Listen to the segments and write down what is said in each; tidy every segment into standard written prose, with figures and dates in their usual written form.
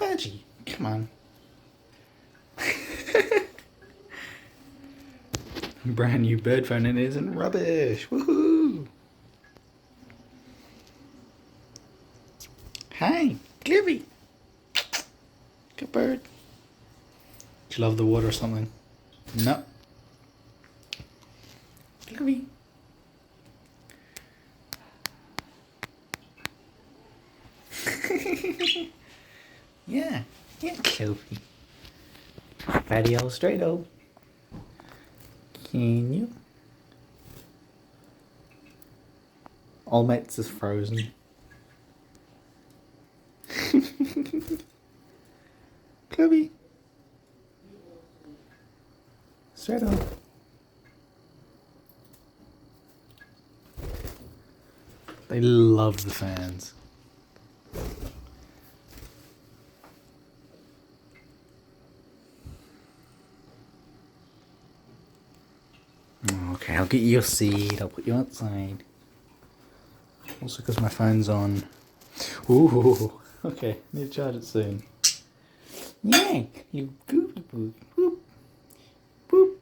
budgie. Come on. Brand new bird phone and it isn't rubbish. Woohoo! Hey, Clippy. Good bird. Do you love the water or something? No. Clippy. Yeah, Clover. Budgie-Strato. Can you? All mates is frozen. Clover. Strato. They love the fans. Okay, I'll get you your seed. I'll put you outside. Also because my phone's on. Ooh, okay. Need to charge it soon. Yeah, you goofy boop. Boop. Boop.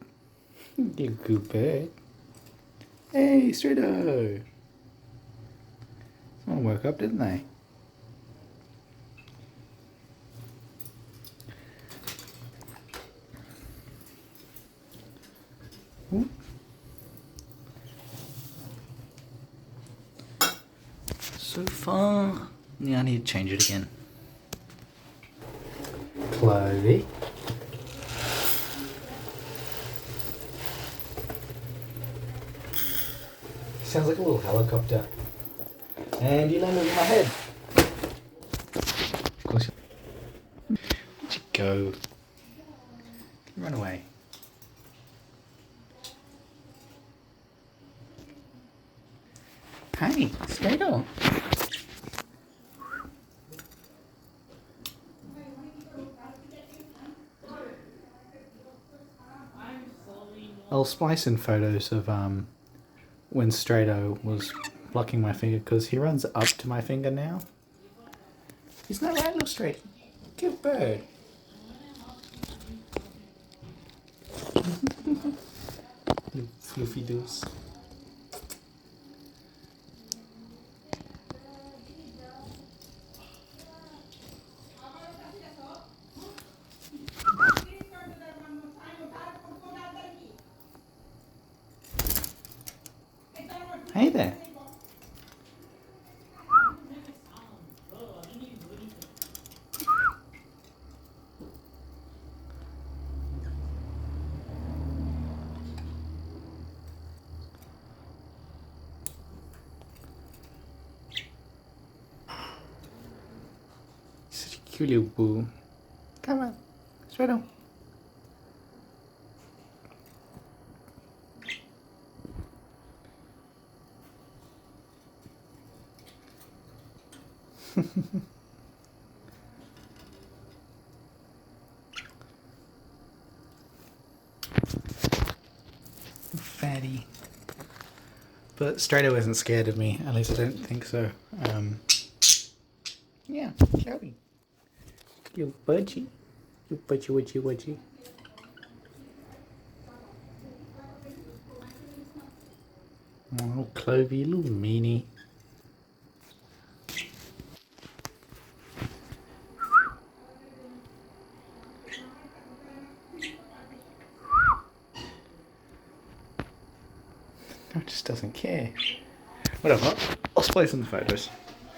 You good bird. Hey, Strato. Someone woke up, didn't they? Ooh. So far, yeah, I need to change it again. Clovey. Sounds like a little helicopter. And you landed on my head. Of course. Where'd you go? Run away. Hey, Strato. I'll splice in photos of when Strato was blocking my finger because he runs up to my finger now. He's not right, little Strato. Good bird. You fluffy doos. Hey there. Such a cute little boo. Come on, Strato. Fatty. But Strato isn't scared of me, at least I don't think so. Yeah, Chloe. You budgie. You budgie. Oh, Clovey, little meanie. No, it just doesn't care. Whatever. I'll splice in the photos.